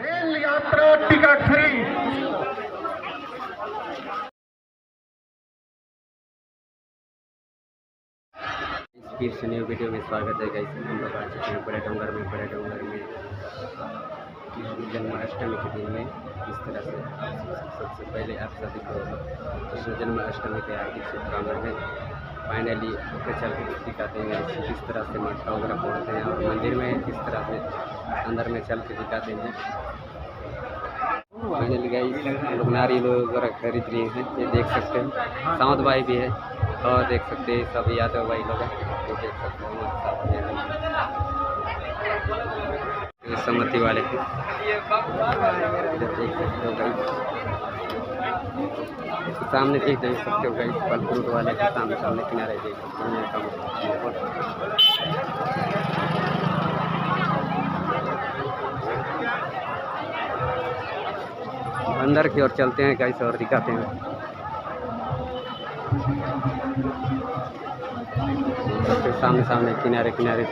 Rail यात्रा ticket free. फिर से न्यू वीडियो में स्वागत है गाइस। हम लोग आ चुके हैं बड़े डोंगर में। जन्माष्टमी के दिन में किस तरह से सबसे पहले आप सभी को कृष्ण जन्माष्टमी के हार्दिक शुभकामनाएं। फाइनली चल के दिखाते हैं किस तरह से मटका वगैरह फोड़ते हैं और मंदिर में किस तरह से अंदर में चल के दिखाते हैं। फाइनली गाइस लोग नारियल वगैरह खरीद लिए हैं, ये देख सकते हैं। साउंड भाई भी है और देख सकते हैं सब यादव भाई लोग हैं, ये देख सकते हैं सम्मति वाले हैं। इधर देख सकते हो गाइस, सामने देख सकते हो गाइस फल फ्रूट वाले के सामने किनारे देख सकते हैं। अंदर की ओर चलते हैं गाइस और दिखाते हैं। सबके सामने किनारे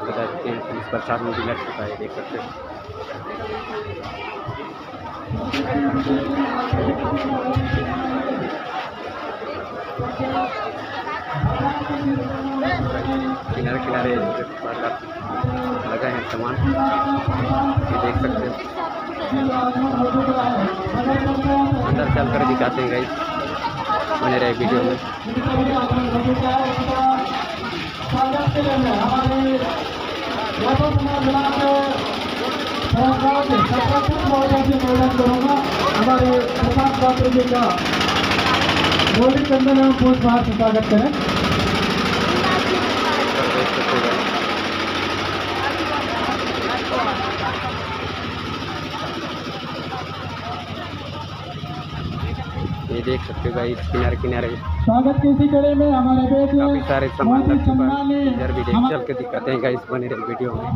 बता सकते हैं पुलिस प्रशासन भी लग चुका है, देख सकते हैं। किनारे लगा है सामान, ये देख सकते हैं। अंदर चल कर दिखाते हैं गाइस, बने रहे वीडियो में। हमारे प्रकाश पात्र जी का मौलिक चंदन एवं पुष्पहार से स्वागत करें। ये देख सकते हो गाइस किनारे स्वागत की इसी कड़ी में हमारे बेटे काफी सारे सामान रख चुका है। इधर भी देख चल के दिखाते हैं गाइस, बने रहे वीडियो में।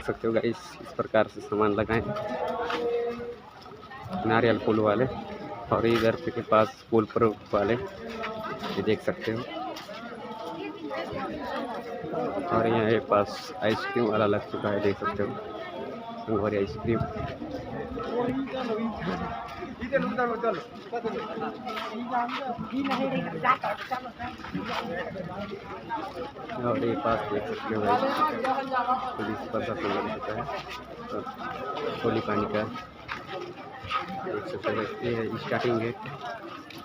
सकते हो गाइस इस प्रकार से सामान लगाएं नारियल फूल वाले, और इधर के पास फूल फ्रूट वाले, ये देख सकते हो। और यहाँ के पास आइसक्रीम वाला लग चुका है, देख सकते हो। और आइसक्रीम और ये पास देख सकते हो पुलिस प्रशासन लग चुका है। होली पानी का देख सकते हो, ये है स्टार्टिंग गेट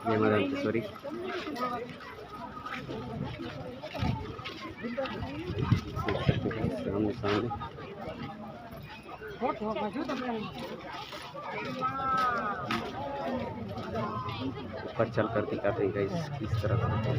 जय मादांतेश्वरी। सामने ऊपर चल कर दिखाते हैं गाइस किस तरह से।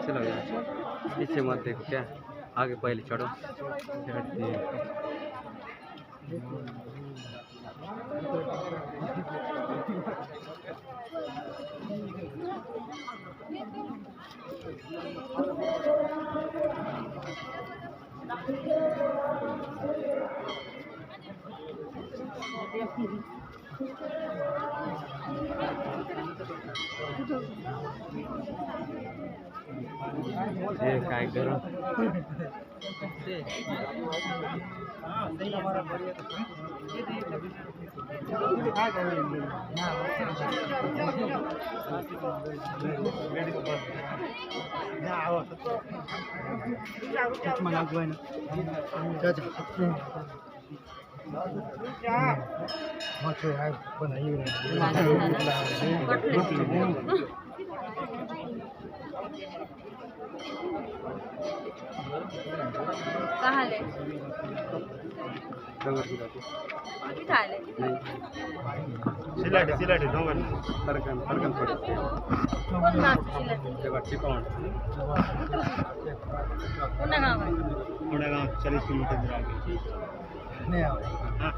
चलो यार पीछे मत देखो, क्या आगे पहले चढ़ो। ये काय करो कहाँ ले डोंगर की बात किथा ले सिलाटी सिलाटी डोंगर परगन परगन पड़े कौन नाम सिलती जगह चिकौन कौन गाँव है थोड़ा गांव 40 किलोमीटर दूर आगे नहीं आओ हां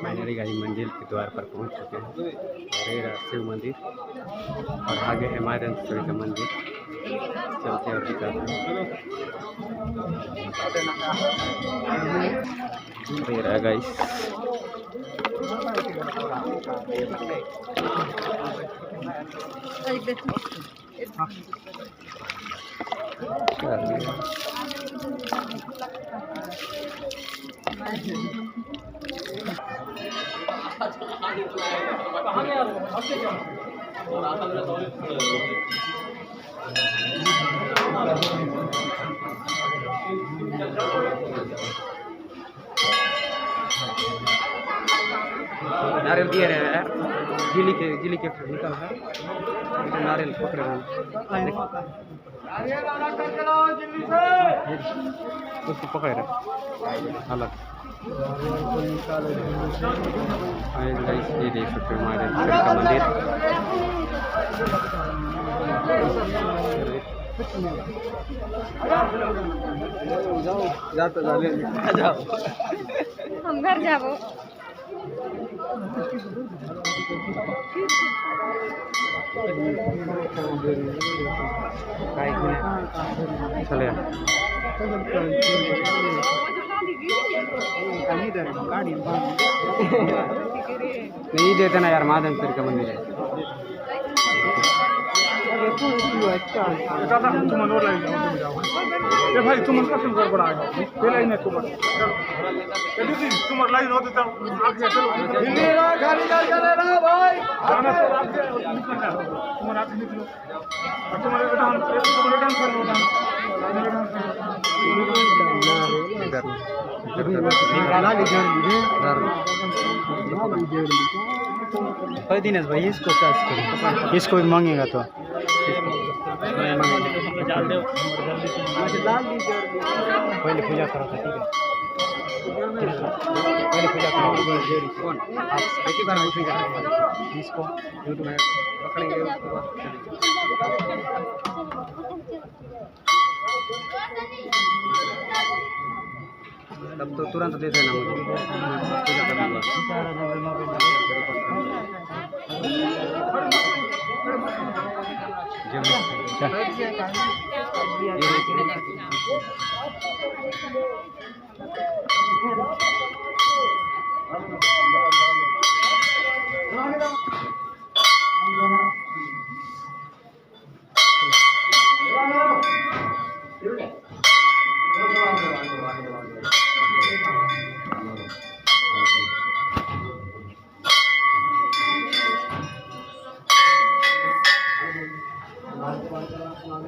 फाइनली गाड़ी मंदिर के द्वार पर पहुंच चुके हैं। अरे शिव मंदिर और आगे है माधव सूर्य का मंदिर। चलते और दिखाते हैं। ये रहा गाइस। नारियल दिए रहे हैं जिली के निकल है नारियल पकड़े हुए उसको पकड़े रहे अलग ये देख सकते हैं हमारे का मंदिर जाओ हम घर जाबो चले नहीं देते ना यार माधव पीर का मंदिर है भाई तुम कसम कर बड़ा पहले ही नहीं तुम्हारा लाइन होते तो आगे चलो हिंदी ना गाड़ी कर ना भाई जाना तो आगे निकल जाओ तुम्हारा आगे निकलो और तुम्हारे डांस कर लो निकाला लीजिए दिनेश भाई इसको क्या करें इसको भी मांगेगा तो पहले पूजा करो ठीक है पहले पूजा करो कौन आप एक ही बार पूजा इसको यूट्यूब में पकड़ेंगे उसके बाद तब तो तुरंत दे देना मुझे पूजा करने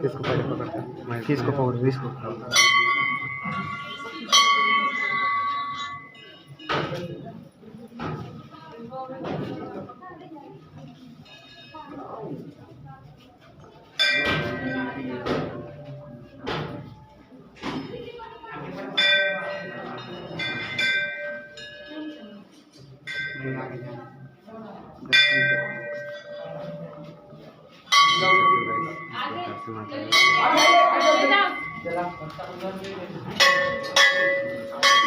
किसको पहले पकड़ता है किसको पकड़ इसको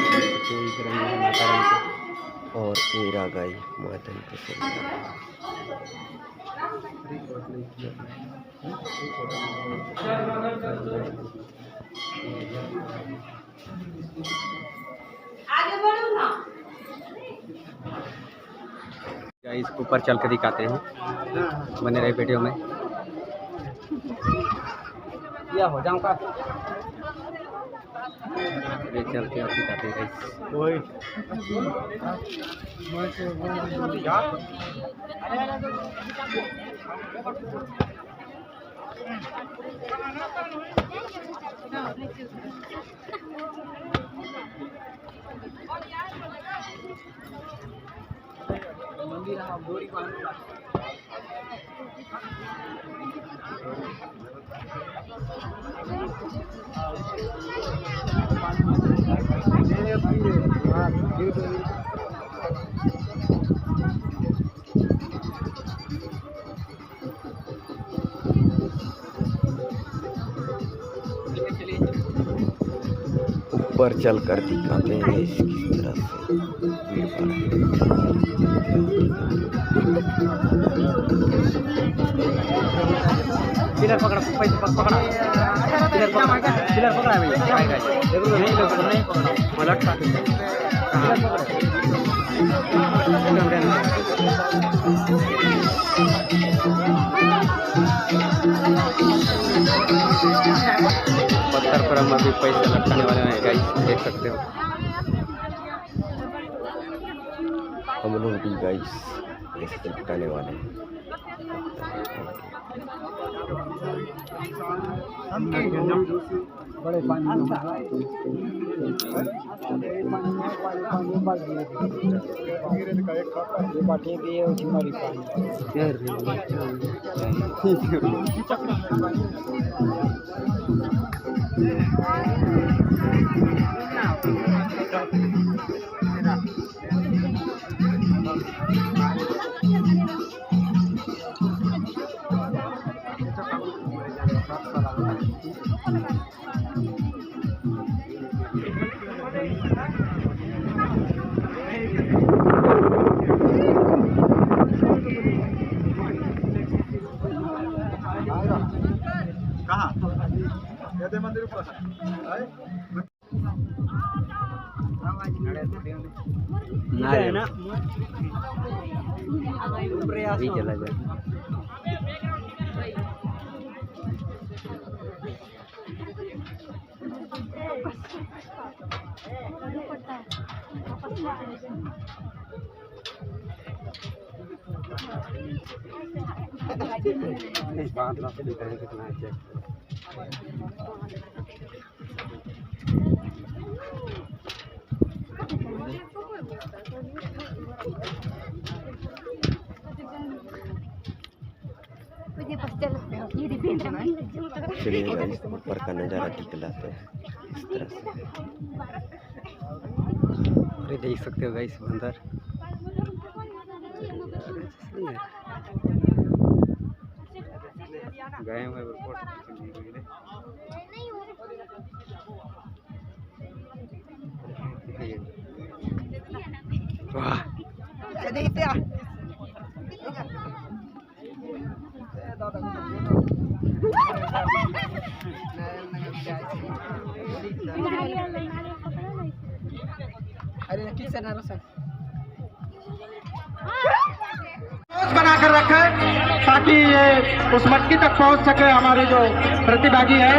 आगे देख रहे हैं माता रानी को। और हीरा गाई माता को गाइस ऊपर चल कर दिखाते हैं, बने रहे वीडियो में। क्या हो जाऊँ का ये चलते और दिखाते हैं ऊपर चल कर दिखाते हैं इस किस तरह से पिलर पकड़ा, पकड़ा पिलर पकड़ा भैया, देखो नहीं पकड़ा मलट का पत्थर पर हम अभी पैसे लटकाने वाले हैं गाइस, देख सकते हो। हम लोग भी गाइस ऐसे चिपकाने वाले हैं। बड़े पानी कहाँ कहते मंदिर ऊपर ना अभी चला जाए। बात ना से दिखाने कितना है चलिए गाइस ऊपर का नज़ारा दिखलाते हैं इस तरह से। अरे देख सकते हो गाइस अंदर गए हुए वाह बना कर रखा है ताकि ये उस मटकी तक पहुंच सके हमारे जो प्रतिभागी है।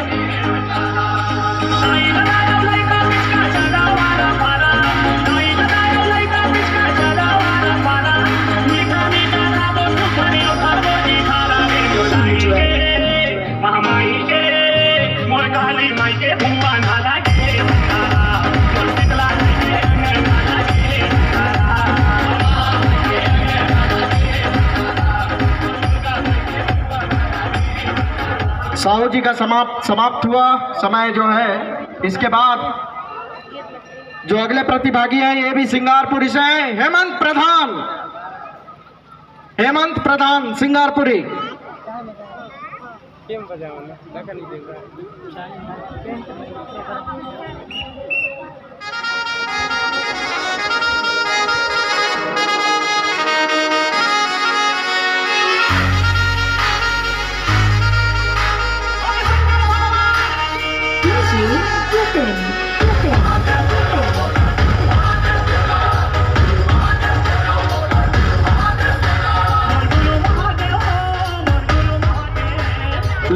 साहू जी का समाप्त हुआ समय जो है। इसके बाद जो अगले प्रतिभागी हैं ये भी सिंगारपुरी से हैं। हेमंत प्रधान सिंगारपुरी।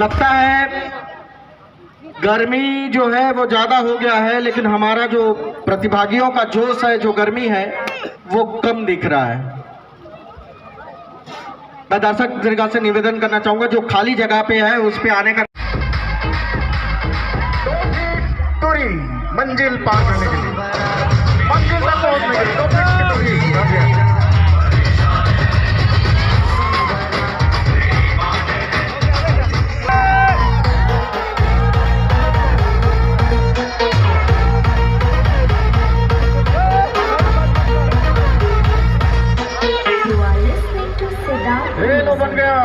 लगता है गर्मी जो है वो ज़्यादा हो गया है, लेकिन हमारा जो प्रतिभागियों का जोश है, जो गर्मी है, वो कम दिख रहा है। मैं दर्शक दीर्घा से निवेदन करना चाहूंगा, जो खाली जगह पे है उस पे आने का दूरी मंजिल पार करने के लिए, मंजिल तक पहुंचने के लिए 2 फीट की दूरी। ये तो बन गया।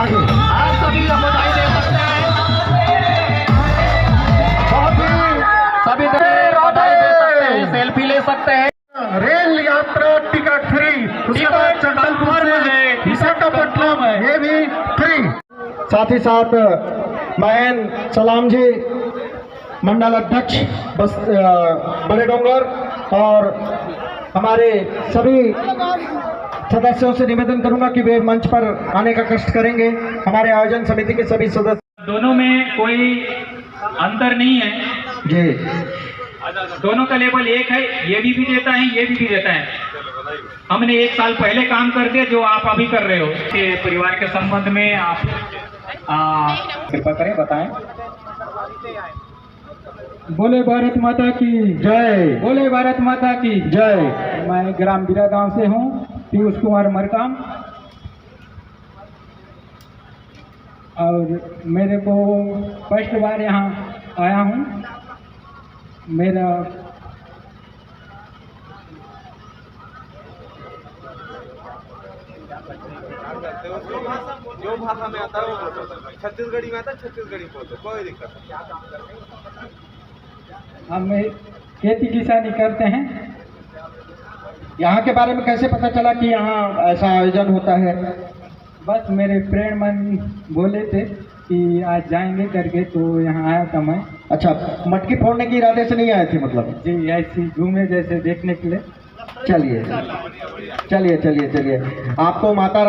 आप सभी बधाई दे सकते हैं, सभी बधाई दे सकते हैं, सेल्फी ले सकते हैं। रेल यात्रा टिकट फ्री, टिकट जगदलपुर से विशाखापट्टनम ये भी फ्री। साथ ही साथ महन सलाम जी, मंडल अध्यक्ष बस बड़े डोंगर, और हमारे सभी सदस्यों से निवेदन करूंगा कि वे मंच पर आने का कष्ट करेंगे। हमारे आयोजन समिति के सभी सदस्य, दोनों में कोई अंतर नहीं है जी, दोनों का लेवल एक है, ये भी देता है, ये भी देता है। हमने 1 साल पहले काम कर दिया जो आप अभी कर रहे हो। कि परिवार के संबंध में आप कृपा करें, बताएं। बोले भारत माता की जय, बोले भारत माता की जय। मैं ग्राम बिरा गांव से हूँ, पीयूष कुमार मरकाम, और मेरे को फर्स्ट बार यहाँ आया हूँ। मेरा जो भाषा में आता है वो बोल सकते हैं। छत्तीसगढ़ी में आता है, छत्तीसगढ़ी बोलते, कोई दिक्कत नहीं। हम खेती किसानी करते हैं। यहाँ के बारे में कैसे पता चला कि यहाँ ऐसा आयोजन होता है? बस मेरे प्रेमन बोले थे कि आज जाएंगे करके, तो यहाँ आया था मैं। अच्छा, मटकी फोड़ने के इरादे से नहीं आए थे मतलब? जी, ऐसी घूमे जैसे देखने के लिए। चलिए चलिए चलिए चलिए, आपको माता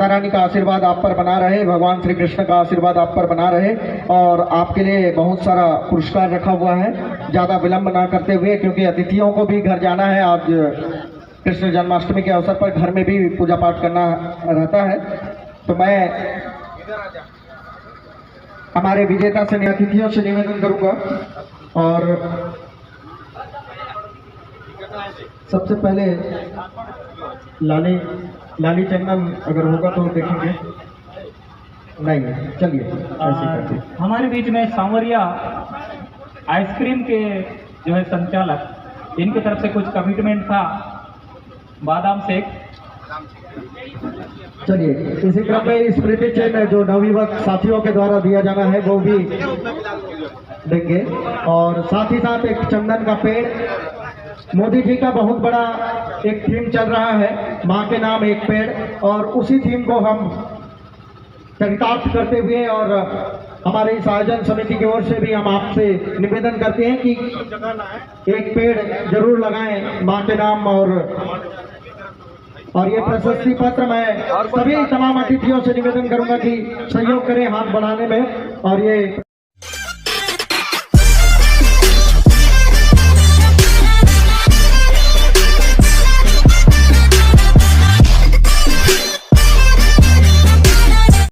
रानी का आशीर्वाद आप पर बना रहे, भगवान श्री कृष्ण का आशीर्वाद आप पर बना रहे, और आपके लिए बहुत सारा पुरस्कार रखा हुआ है। ज़्यादा विलंब ना करते हुए, क्योंकि अतिथियों को भी घर जाना है, आज कृष्ण जन्माष्टमी के अवसर पर घर में भी पूजा पाठ करना रहता है, तो मैं हमारे विजेता से अतिथियों से निवेदन करूँगा। और सबसे पहले लाली चंदन अगर होगा तो देखेंगे, नहीं चलिए ऐसे करते। हमारे बीच में सांवरिया आइसक्रीम के जो है संचालक, इनकी तरफ से कुछ कमिटमेंट था, बादाम शेक। चलिए, इसी क्रम में स्मृति चिन्ह जो नवयुवक साथियों के द्वारा दिया जाना है वो भी देंगे, और साथ ही साथ एक चंदन का पेड़। मोदी जी का बहुत बड़ा एक थीम चल रहा है, माँ के नाम एक पेड़, और उसी थीम को हम चरितार्थ करते हुए, और हमारे इस आयोजन समिति की ओर से भी हम आपसे निवेदन करते हैं कि एक पेड़ जरूर लगाएं माँ के नाम। और ये प्रशस्ति पत्र मैं सभी तमाम अतिथियों से निवेदन करूंगा कि सहयोग करें हाथ बढ़ाने में, और ये